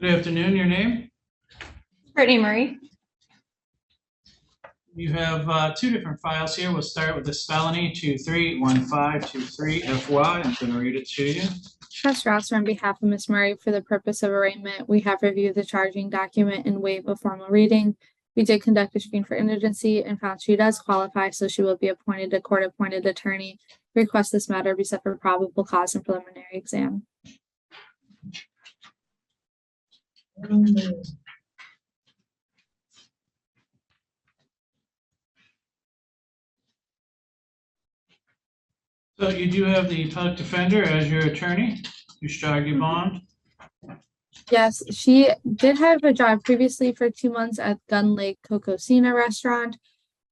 Good afternoon, your name? Brittany Marie. You have two different files here. We'll start with this felony 231523FY. I'm going to read it to you. Trust Rosser, on behalf of Ms. Murray, for the purpose of arraignment, we have reviewed the charging document and waive a formal reading. We did conduct a screen for indigency and found she does qualify, so she will be appointed a court-appointed attorney. Request this matter be set for probable cause and preliminary exam. So you do have the public defender as your attorney. You should argue bond. Yes, she did have a job previously for 2 months at Gun Lake Cocosina restaurant.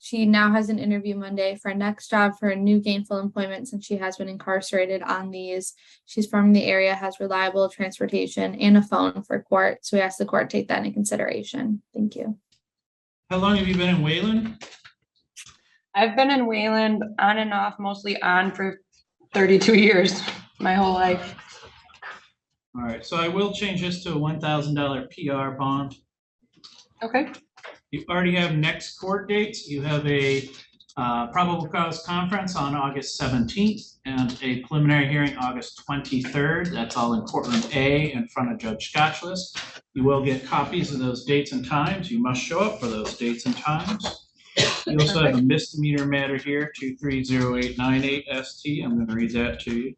She now has an interview Monday for a next job for a new gainful employment since she has been incarcerated on these. She's from the area, has reliable transportation and a phone for court. So we ask the court take that into consideration. Thank you. How long have you been in Wayland? I've been in Wayland on and off, mostly on for 32 years, my whole life. All right, so I will change this to a $1,000 PR bond. Okay. You already have next court dates. You have a probable cause conference on August 17th and a preliminary hearing August 23rd. That's all in courtroom A in front of Judge Scotchless. You will get copies of those dates and times. You must show up for those dates and times. You also have a misdemeanor matter here, 230898ST. I'm going to read that to you.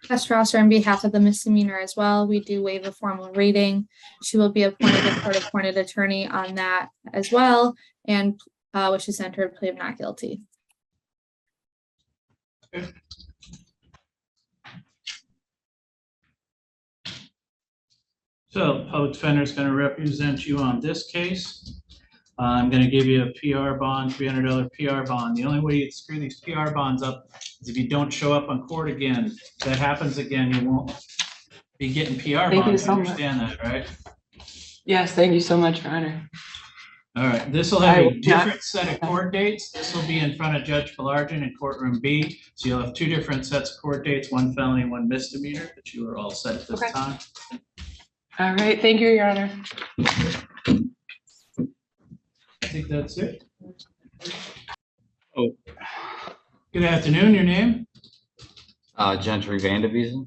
Trust Rosser, on behalf of the misdemeanor as well, we do waive a formal reading. She will be appointed a court-appointed attorney on that as well, and wishes to enter a plea of not guilty. Okay. So public defender is going to represent you on this case. I'm going to give you a PR bond, $300 PR bond. The only way you'd screw these PR bonds up is if you don't show up on court again. If that happens again, you won't be getting PR bonds. Thank you so much. Understand that, right? Yes, thank you so much, Your Honor. All right, this will have a different set of court dates. This will be in front of Judge Pelargin in courtroom B. So you'll have two different sets of court dates, one felony, one misdemeanor, but you are all set at this time. All right, thank you, Your Honor. I think that's it. Oh, good afternoon. Your name? Gentry Vandevee.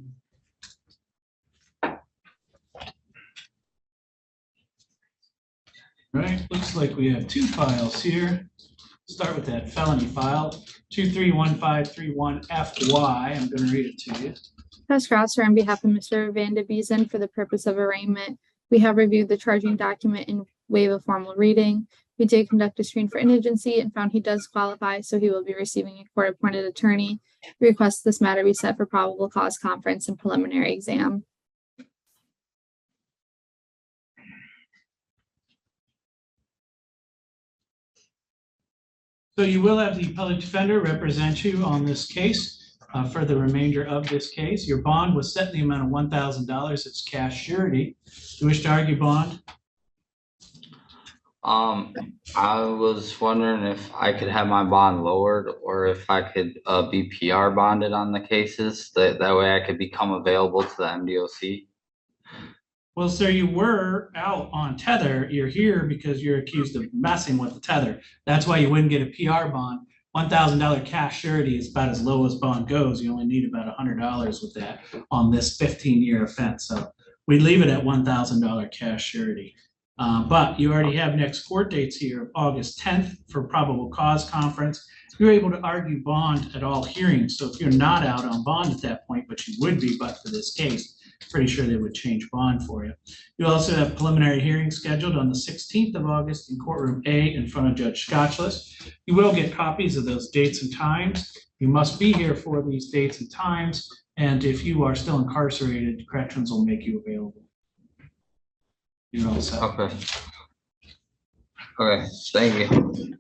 Right, looks like we have two files here. Start with that felony file, 231531FY. I'm going to read it to you. Trust Rosser, on behalf of Mr. Vandevee, for the purpose of arraignment, we have reviewed the charging document and waive a formal reading. We did conduct a screen for indigency and found he does qualify, so he will be receiving a court-appointed attorney. We request this matter be set for probable cause conference and preliminary exam. So you will have the public defender represent you on this case for the remainder of this case. Your bond was set in the amount of $1,000. It's cash surety. Do you wish to argue bond? I was wondering if I could have my bond lowered or if I could be PR bonded on the cases. That way I could become available to the MDOC. Well, sir, you were out on Tether. You're here because you're accused of messing with the Tether. That's why you wouldn't get a PR bond. $1,000 cash surety is about as low as bond goes. You only need about $100 with that on this 15-year offense. So we leave it at $1,000 cash surety. But you already have next court dates here, August 10th for probable cause conference. You're able to argue bond at all hearings. So if you're not out on bond at that point, but you would be but for this case, pretty sure they would change bond for you. You also have preliminary hearings scheduled on the 16th of August in courtroom A in front of Judge Scotchless. You will get copies of those dates and times. You must be here for these dates and times. And if you are still incarcerated, corrections will make you available. You're all set. Okay. Okay, thank you.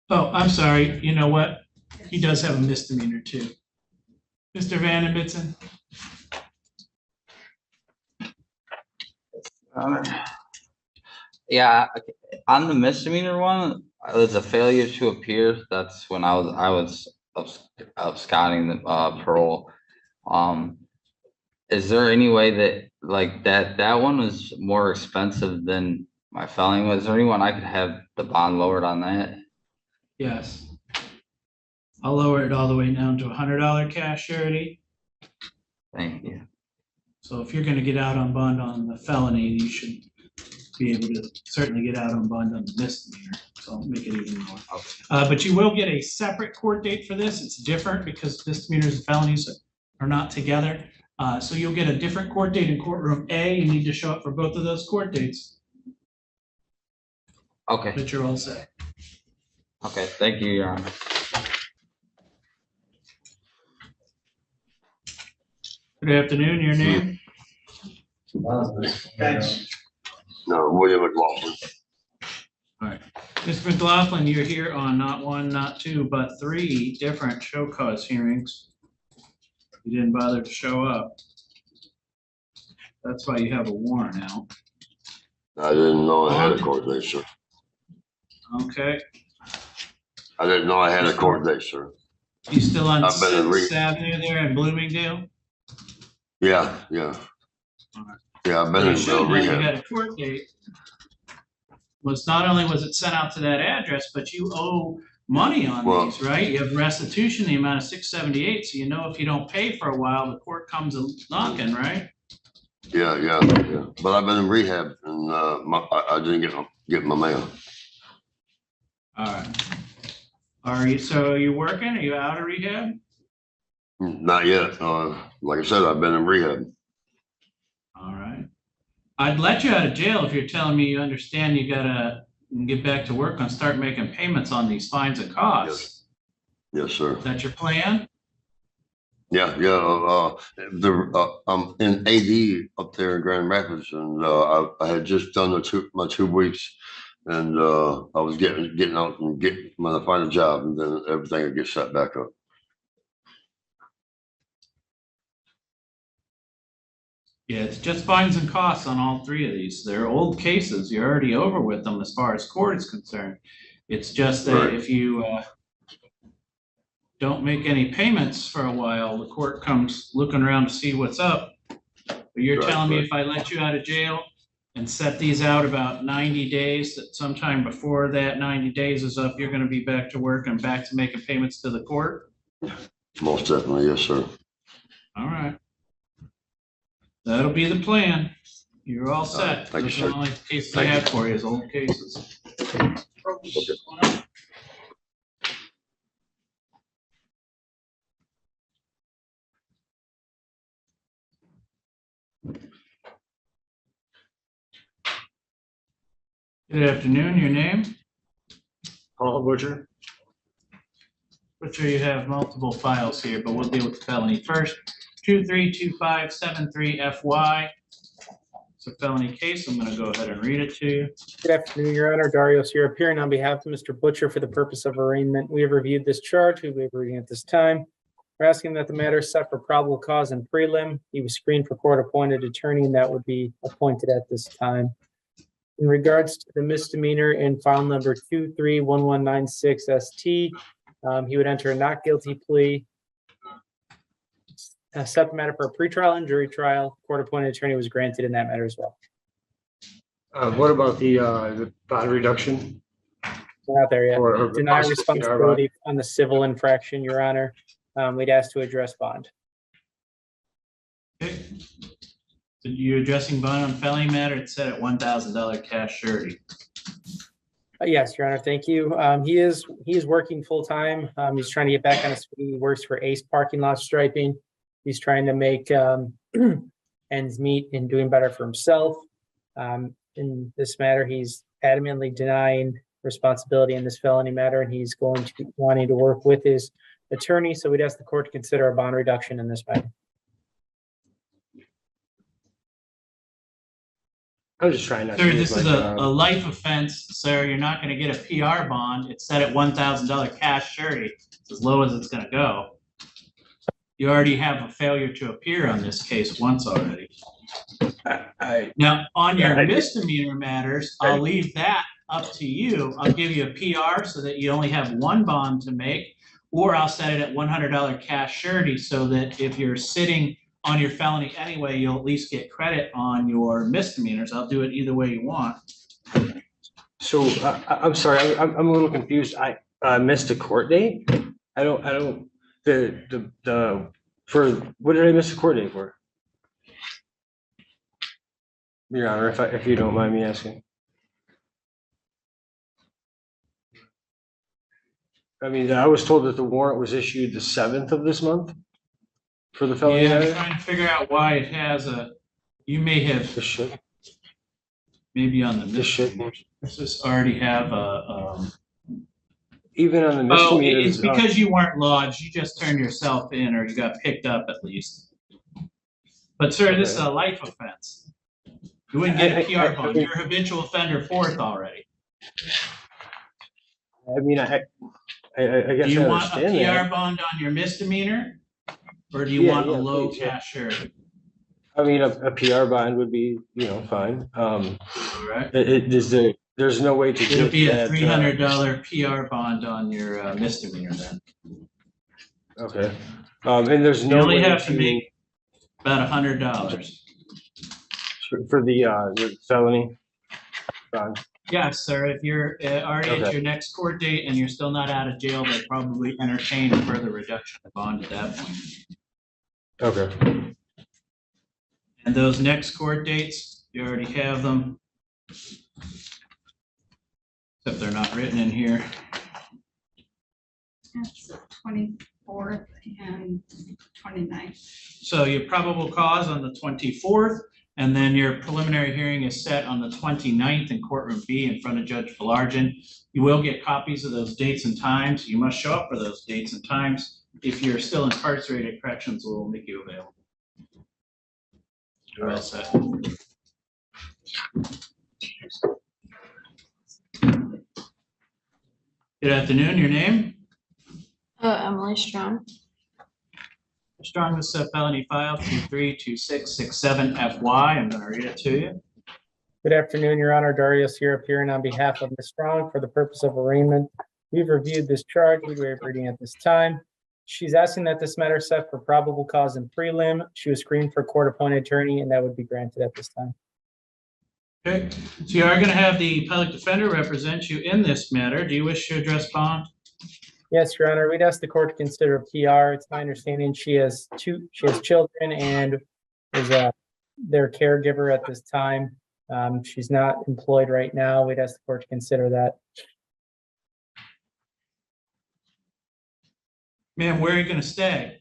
Oh, I'm sorry. You know what? He does have a misdemeanor too. Mr. Vandevee. Yeah, on the misdemeanor one, it was a failure to appear. That's when I was absconding the parole. Is there any way that like that one was more expensive than my felony? Was there anyone I could have the bond lowered on that? Yes. I'll lower it all the way down to $100 cash surety. Thank you. So if you're gonna get out on bond on the felony, you should be able to certainly get out on bond on the misdemeanor. So I'll make it even more. But you will get a separate court date for this. It's different because misdemeanors and felonies are not together. So you'll get a different court date in courtroom A. You need to show up for both of those court dates, Okay, but you're all set. okay, thank you, Your Honor. Good afternoon, your name? Thanks. No, William McLaughlin. All right. Mr. McLaughlin, you're here on not one, not two, but three different show cause hearings. You didn't bother to show up. That's why you have a warrant out. I didn't know I had a court date, sir. Okay. I didn't know I had a court date, sir. You still on I've been in Sixth Avenue there in Bloomingdale? Yeah, yeah. All right. Yeah, I've been You in should know you rehab. got a court date. Was not only was it sent out to that address, but you owe money on Well- these, right? You have restitution, the amount of $678. So you know if you don't pay for a while, the court comes a knocking, right? Yeah, yeah, yeah. But I've been in rehab and I didn't get my mail. All right. So are you working? Are you out of rehab? Not yet. Like I said, I've been in rehab. All right. I'd let you out of jail if you're telling me you understand you gotta get back to work and start making payments on these fines and costs. Yes, sir. Is that your plan? Yeah, yeah. I'm in AD up there in Grand Rapids, and I had just done my 2 weeks, and I was getting out and when I find a job, and then everything would get set back up. Yeah, it's just fines and costs on all three of these. They're old cases. You're already over with them as far as court is concerned. It's just that Right. if you don't make any payments for a while, the court comes looking around to see what's up. But you're Right, telling me right. if I let you out of jail and set these out about 90 days, that sometime before that 90 days is up, you're gonna be back to work and back to making payments to the court? Most definitely, yes, sir. All right. That'll be the plan. You're all set. Thank you, Those are the sir. only cases I Thank you. have for you is old cases. Good afternoon, your name? Paul Butcher. Butcher, you have multiple files here, but we'll deal with the felony first. 232573FY. It's a felony case. I'm gonna go ahead and read it to you. Good afternoon, Your Honor. Darius here, appearing on behalf of Mr. Butcher for the purpose of arraignment. We have reviewed this charge. We will be reading at this time. We're asking that the matter is set for probable cause and prelim. He was screened for court-appointed attorney, and that would be appointed at this time. In regards to the misdemeanor in file number 231196ST, he would enter a not guilty plea. Set the matter for a pretrial and jury trial. Court-appointed attorney was granted in that matter as well. What about the bond reduction? We're not there yet. Or Deny possible responsibility on the civil infraction, Your Honor. We'd ask to address bond. Okay. So you addressing bond on felony matter? It's set at $1,000 cash surety. Yes, Your Honor, thank you. He is working full-time. He's trying to get back on his feet. He works for Ace Parking Lot Striping. He's trying to make ends meet and doing better for himself. In this matter, he's adamantly denying responsibility in this felony matter, and he's going to be wanting to work with his attorney. So we'd ask the court to consider a bond reduction in this matter. I'm just trying not to. Sir, use this is my a life offense, sir. You're not gonna get a PR bond. It's set at $1,000 cash surety. It's as low as it's gonna go. You already have a failure to appear on this case once already. Now, on your misdemeanor matters, I'll leave that up to you. I'll give you a PR so that you only have one bond to make, or I'll set it at $100 cash surety so that if you're sitting on your felony anyway, you'll at least get credit on your misdemeanors. I'll do it either way you want. So I'm sorry, I'm a little confused. I missed a court date. I don't, for, what did I miss a court date for? Your Honor, if you don't mind me asking. I mean, I was told that the warrant was issued the 7th of this month for the felony. Yeah, I'm matter. trying to figure out why it has you may have, This should, maybe on the this should, misdemeanors, does this already have even on the oh, misdemeanors. it's because you weren't lodged, you just turned yourself in or you got picked up at least. But sir, this is a life offense. You wouldn't get a PR bond. You're a habitual offender 4th already. I mean, I guess Do you I want a understand that. PR bond on your misdemeanor? Or do you Yeah, want a yeah, low please, yeah. cash surety? I mean, a PR bond would be, fine. All right. There's no way to It'll get be a that. $300 PR bond on your misdemeanor then. Okay. And there's You no only way have to to, make about $100. for the felony bond. Yes, sir. If you're already at Okay. your next court date and you're still not out of jail, they'll probably entertain a further reduction of bond at that point. Okay. And those next court dates, you already have them. Except they're not written in here. That's the 24th and 29th. So your probable cause on the 24th, and then your preliminary hearing is set on the 29th in courtroom B in front of Judge Belargin. You will get copies of those dates and times. You must show up for those dates and times. If you're still incarcerated, corrections will make you available. You're all set. Good afternoon, your name? Emily Strong. Strong, this is felony file 232667FY. I'm gonna read it to you. Good afternoon, Your Honor. Darius here appearing on behalf of Ms. Strong for the purpose of arraignment. We've reviewed this charge. We waive reading at this time. She's asking that this matter set for probable cause and prelim. She was screened for court-appointed attorney, and that would be granted at this time. Okay, so you are gonna have the public defender represent you in this matter. Do you wish to address bond? Yes, Your Honor. We'd ask the court to consider a PR. It's my understanding she has children and is their caregiver at this time. She's not employed right now. We'd ask the court to consider that. Ma'am, where are you gonna stay?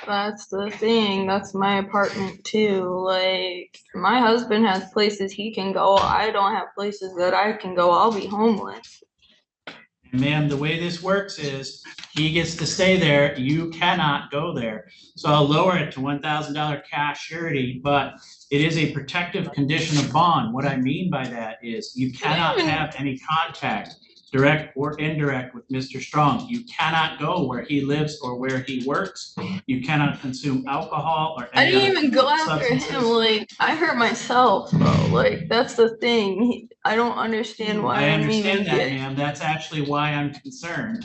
That's the thing. That's my apartment too. Like, my husband has places he can go. I don't have places that I can go. I'll be homeless. Ma'am, the way this works is he gets to stay there, you cannot go there. So I'll lower it to $1,000 cash surety, but it is a protective condition of bond. What I mean by that is you cannot have any contact, direct or indirect, with Mr. Strong. You cannot go where he lives or where he works. You cannot consume alcohol or I any didn't other even go after substances. him. Like, I hurt myself, bro. Like, that's the thing. I don't understand why I I'm even understand that, getting. ma'am. That's actually why I'm concerned.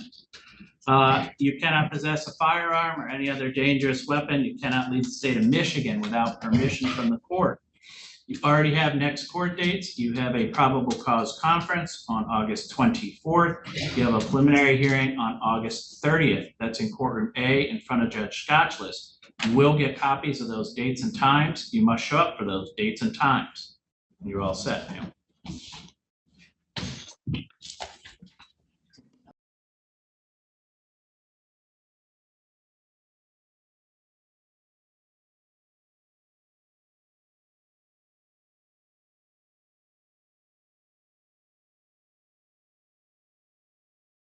You cannot possess a firearm or any other dangerous weapon. You cannot leave the state of Michigan without permission from the court. You already have next court dates. You have a probable cause conference on August 24th. You have a preliminary hearing on August 30th. That's in courtroom A in front of Judge Scotchless. You will get copies of those dates and times. You must show up for those dates and times. You're all set, ma'am.